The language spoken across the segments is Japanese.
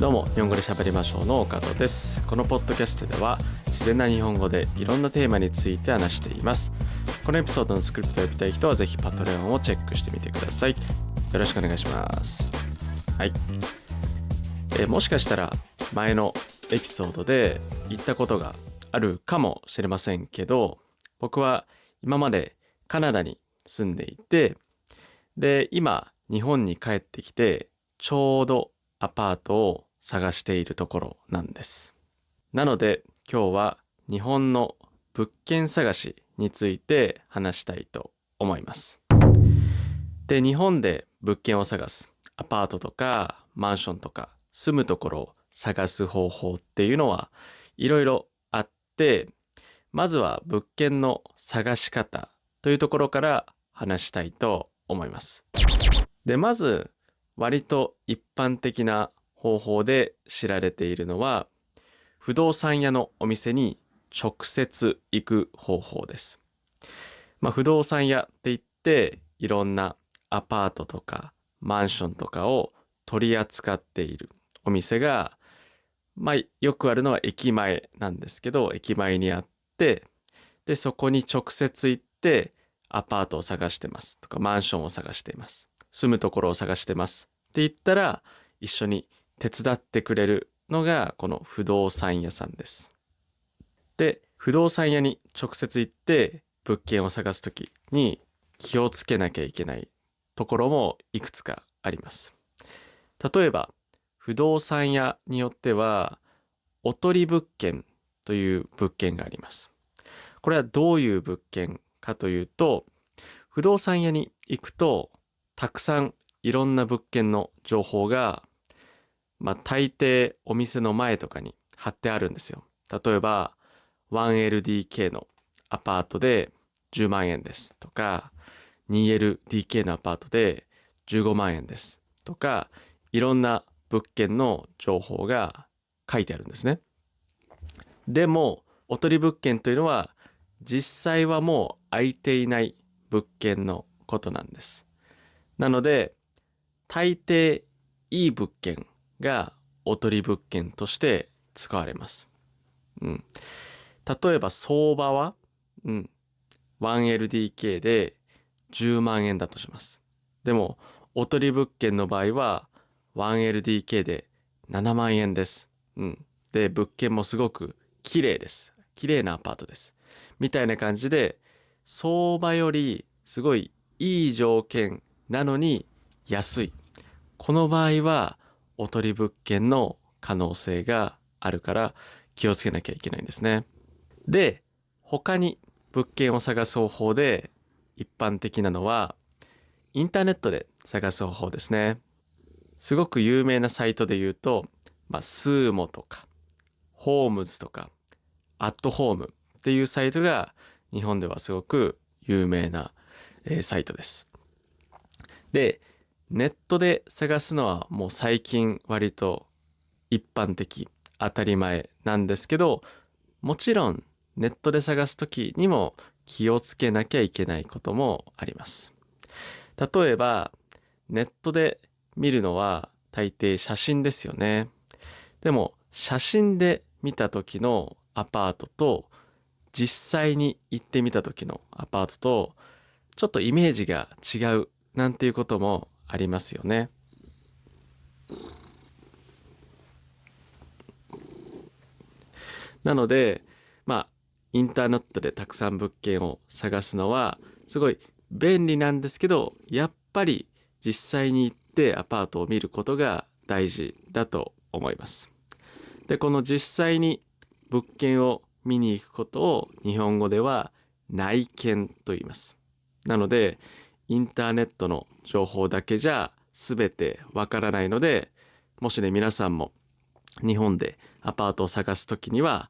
どうも日本語で喋りましょうの岡戸です。このポッドキャストでは自然な日本語でいろんなテーマについて話しています。このエピソードのスクリプトを読みたい人はぜひパトレオンをチェックしてみてください。よろしくお願いします。はい、もしかしたら前のエピソードで言ったことがあるかもしれませんけど、僕は今までカナダに住んでいて、で今日本に帰ってきてちょうどアパートを探しているところなんです。なので今日は日本の物件探しについて話したいと思います。で、日本で物件を探す、アパートとかマンションとか住むところを探す方法っていうのはいろいろあって、まずは物件の探し方というところから話したいと思います。で、まず割と一般的な方法で知られているのは、不動産屋のお店に直接行く方法です。不動産屋って言っていろんなアパートとかマンションとかを取り扱っているお店が、よくあるのは駅前なんですけど、駅前にあって、でそこに直接行ってアパートを探してますとかマンションを探しています、住むところを探してますって言ったら一緒に手伝ってくれるのがこの不動産屋さんです。で、不動産屋に直接行って物件を探すときに気をつけなきゃいけないところもいくつかあります。例えば不動産屋によってはおとり物件という物件があります。これはどういう物件かというと、不動産屋に行くとたくさんいろんな物件の情報が、大抵お店の前とかに貼ってあるんですよ。例えば 1LDK のアパートで10万円ですとか、 2LDK のアパートで15万円ですとか、いろんな物件の情報が書いてあるんですね。でもおとり物件というのは実際はもう空いていない物件のことなんです。なので大抵いい物件がおとり物件として使われます。例えば相場は、1LDK で10万円だとします。でもおとり物件の場合は 1LDK で7万円です。で物件もすごく綺麗です。綺麗なアパートです。みたいな感じで相場よりすごいいい条件なのに安い。この場合はおとり物件の可能性があるから気をつけなきゃいけないんですね。で、他に物件を探す方法で一般的なのはインターネットで探す方法ですね。すごく有名なサイトで言うと、スーモとかホームズとかアットホームっていうサイトが日本ではすごく有名な、サイトです。で、ネットで探すのはもう最近割と一般的、当たり前なんですけど、もちろんネットで探すときにも気をつけなきゃいけないこともあります。例えばネットで見るのは大抵写真ですよね。でも写真で見た時のアパートと実際に行ってみた時のアパートとちょっとイメージが違うなんていうこともありますよね。なのでインターネットでたくさん物件を探すのはすごい便利なんですけど、やっぱり実際に行ってアパートを見ることが大事だと思います。で、この実際に物件を見に行くことを日本語では内見と言います。なのでインターネットの情報だけじゃ全てわからないので、もしね皆さんも日本でアパートを探すときには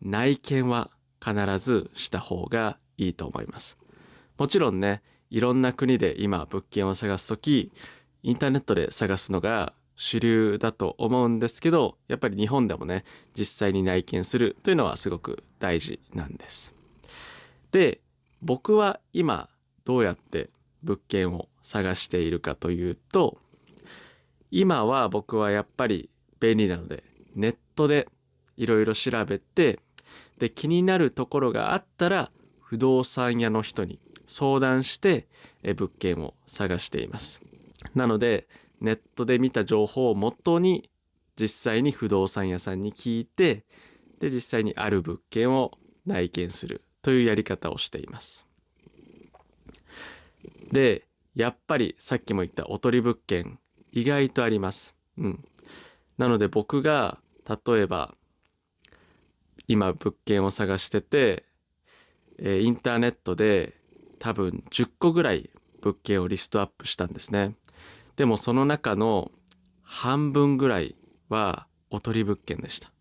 内見は必ずした方がいいと思います。もちろんね、いろんな国で今物件を探すときインターネットで探すのが主流だと思うんですけど、やっぱり日本でもね実際に内見するというのはすごく大事なんです。で、僕は今どうやって物件を探しているかというと、今は僕はやっぱり便利なのでネットでいろいろ調べて、で気になるところがあったら不動産屋の人に相談して物件を探しています。なのでネットで見た情報をもとに実際に不動産屋さんに聞いて、で実際にある物件を内見するというやり方をしています。でやっぱりさっきも言ったおとり物件意外とあります。なので僕が例えば今物件を探してて、インターネットで多分10個ぐらい物件をリストアップしたんですね。でもその中の半分ぐらいはおとり物件でした。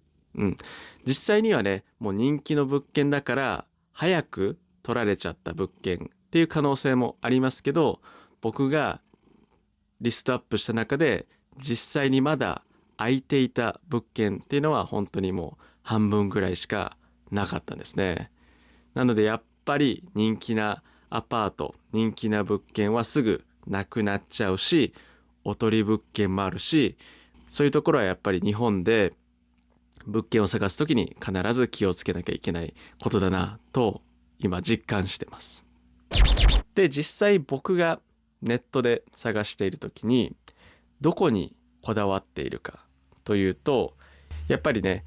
実際にはね、もう人気の物件だから早く取られちゃった物件っていう可能性もありますけど、僕がリストアップした中で実際にまだ空いていた物件っていうのは本当にもう半分ぐらいしかなかったんですね。なのでやっぱり人気なアパート、人気な物件はすぐなくなっちゃうし、おとり物件もあるし、そういうところはやっぱり日本で物件を探すときに必ず気をつけなきゃいけないことだなと今実感してます。で実際僕がネットで探しているときにどこにこだわっているかというと、やっぱりね、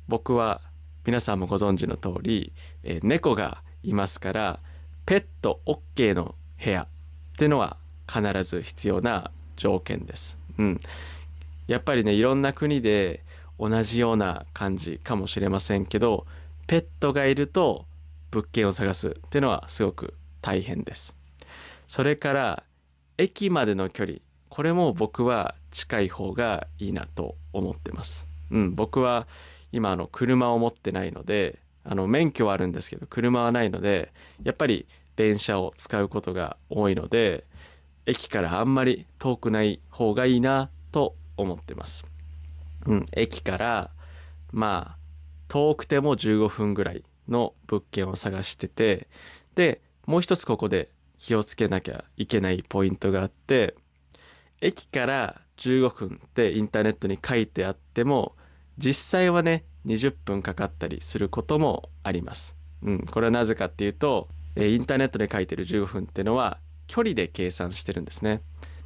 僕は皆さんもご存知の通り、猫がいますから、ペット OK の部屋っていうのは必ず必要な条件です。やっぱりね、いろんな国で同じような感じかもしれませんけど、ペットがいると物件を探すっていうのはすごく大変です。それから駅までの距離、これも僕は近い方がいいなと思ってます。僕は今車を持ってないので、免許はあるんですけど車はないので、やっぱり電車を使うことが多いので、駅からあんまり遠くない方がいいなと思ってます。駅からまあ遠くても15分ぐらいの物件を探してて、でもう一つここで気をつけなきゃいけないポイントがあって、駅から15分ってインターネットに書いてあっても実際はね20分かかったりすることもあります。これはなぜかっていうと、インターネットに書いてる15分っていうのは距離で計算してるんですね。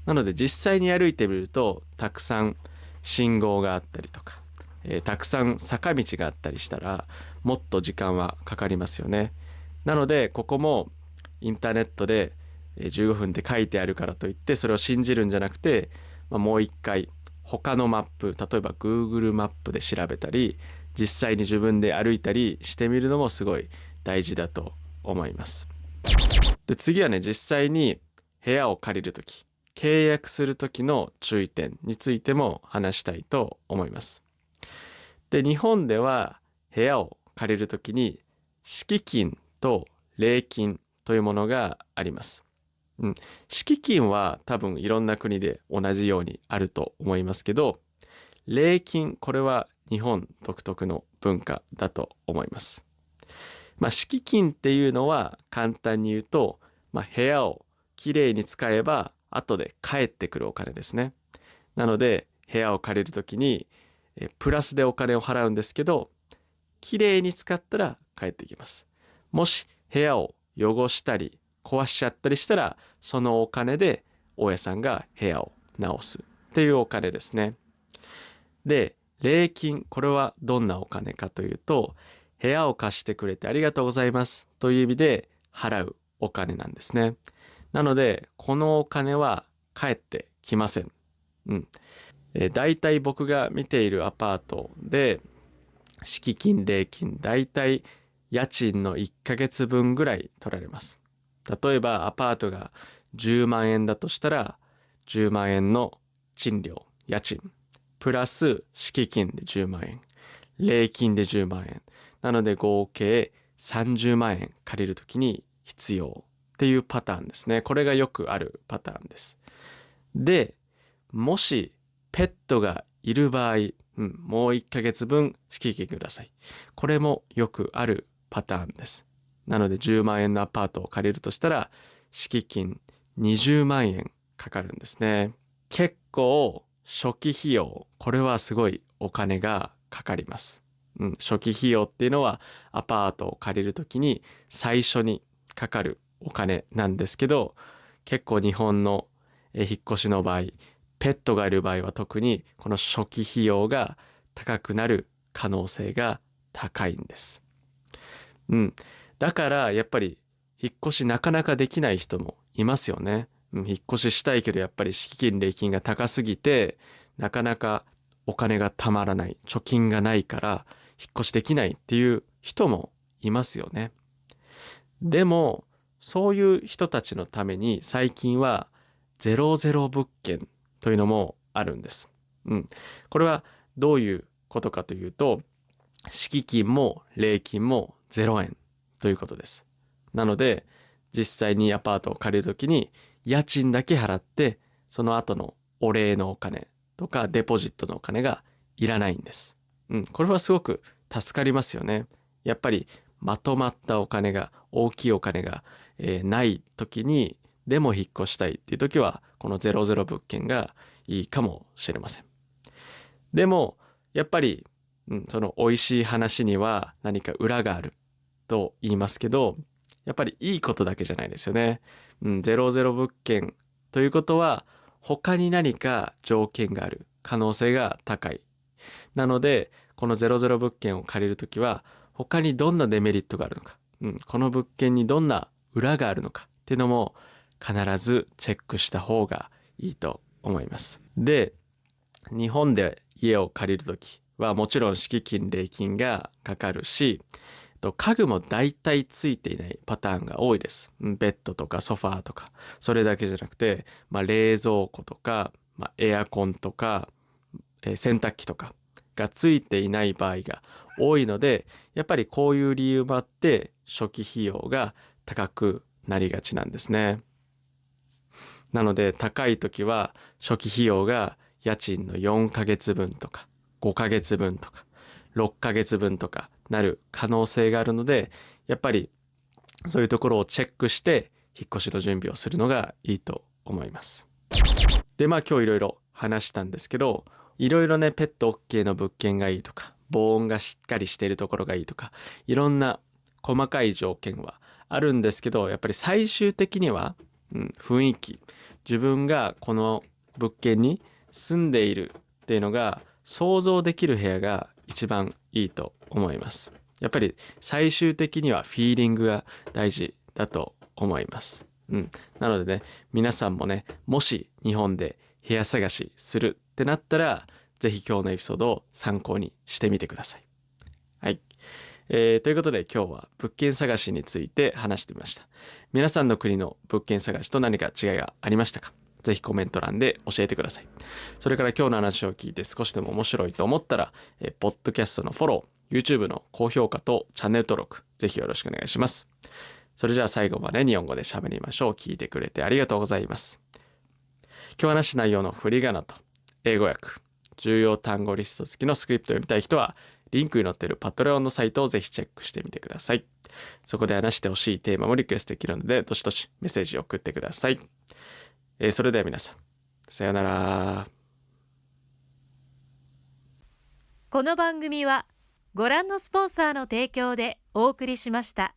なので実際に歩いてみるとたくさん信号があったりとか、たくさん坂道があったりしたらもっと時間はかかりますよね。なのでここもインターネットで15分って書いてあるからといってそれを信じるんじゃなくて、もう一回他のマップ、例えば Google マップで調べたり実際に自分で歩いたりしてみるのもすごい大事だと思います。で次はね、実際に部屋を借りるとき、契約するときの注意点についても話したいと思います。で日本では部屋を借りるときに敷金と礼金というものがあります。敷金は多分いろんな国で同じようにあると思いますけど、礼金、これは日本独特の文化だと思います。敷金っていうのは簡単に言うと、部屋をきれいに使えば後で返ってくるお金ですね。なので部屋を借りるときにプラスでお金を払うんですけど、きれいに使ったら返ってきます。もし部屋を汚したり壊しちゃったりしたら、そのお金で大家さんが部屋を直すっていうお金ですね。で礼金、これはどんなお金かというと、部屋を貸してくれてありがとうございますという意味で払うお金なんですね。なのでこのお金は返ってきません。だいたい僕が見ているアパートで敷金礼金、だいたい家賃の1ヶ月分ぐらい取られます。例えばアパートが10万円だとしたら、10万円の賃料、家賃プラス敷金で10万円、礼金で10万円なので合計30万円借りるときに必要っていうパターンですね。これがよくあるパターンです。でもしペットがいる場合、もう1ヶ月分敷金ください。これもよくあるパターンです。なので10万円のアパートを借りるとしたら敷金20万円かかるんですね。結構初期費用、これはすごいお金がかかります。初期費用っていうのはアパートを借りるときに最初にかかるお金なんですけど、結構日本の引っ越しの場合、ペットがいる場合は特にこの初期費用が高くなる可能性が高いんです。だからやっぱり引っ越しなかなかできない人もいますよね。引っ越ししたいけどやっぱり敷金礼金が高すぎてなかなかお金がたまらない、貯金がないから引っ越しできないっていう人もいますよね。でもそういう人たちのために最近は00物件というのもあるんです。これはどういうことかというと、敷金も礼金も0円ということです。なので実際にアパートを借りるときに家賃だけ払ってその後のお礼のお金とかデポジットのお金がいらないんです。これはすごく助かりますよね。やっぱりまとまったお金が、大きいお金が、ない時にでも引っ越したいっていう時はこの00物件がいいかもしれません。でもやっぱり、その美味しい話には何か裏があると言いますけど、やっぱりいいことだけじゃないですよね。00物件ということは他に何か条件がある可能性が高い。なのでこの00物件を借りるときは他にどんなデメリットがあるのか、この物件にどんな裏があるのかっていうのも必ずチェックした方がいいと思います。で、日本で家を借りるときはもちろん敷金礼金がかかるし、家具も大体ついていないパターンが多いです。ベッドとかソファーとか、それだけじゃなくて、冷蔵庫とか、エアコンとか、洗濯機とかがついていない場合が多いので、やっぱりこういう理由もあって初期費用が高くなりがちなんですね。なので高い時は初期費用が家賃の4ヶ月分とか5ヶ月分とか6ヶ月分とかなる可能性があるので、やっぱりそういうところをチェックして引っ越しの準備をするのがいいと思います。で、今日いろいろ話したんですけど、いろいろね、ペット OK の物件がいいとか、防音がしっかりしているところがいいとか、いろんな細かい条件はあるんですけど、やっぱり最終的には、雰囲気、自分がこの物件に住んでいるっていうのが想像できる部屋が一番いいと思います。やっぱり最終的にはフィーリングが大事だと思います。なのでね、皆さんもね、もし日本で部屋探しするってなったら、ぜひ今日のエピソードを参考にしてみてください。はい。ということで今日は物件探しについて話してみました。皆さんの国の物件探しと何か違いがありましたか？ぜひコメント欄で教えてください。それから今日の話を聞いて少しでも面白いと思ったら、ポッドキャストのフォロー、YouTube の高評価とチャンネル登録、ぜひよろしくお願いします。それじゃあ最後まで日本語で喋りましょう。聞いてくれてありがとうございます。今日話した内容の振り仮名と英語訳、重要単語リスト付きのスクリプトを読みたい人は、リンクに載っているパトレオンのサイトをぜひチェックしてみてください。そこで話してほしいテーマもリクエストできるので、どしどしメッセージを送ってください。それでは皆さん、さようなら。この番組はご覧のスポンサーの提供でお送りしました。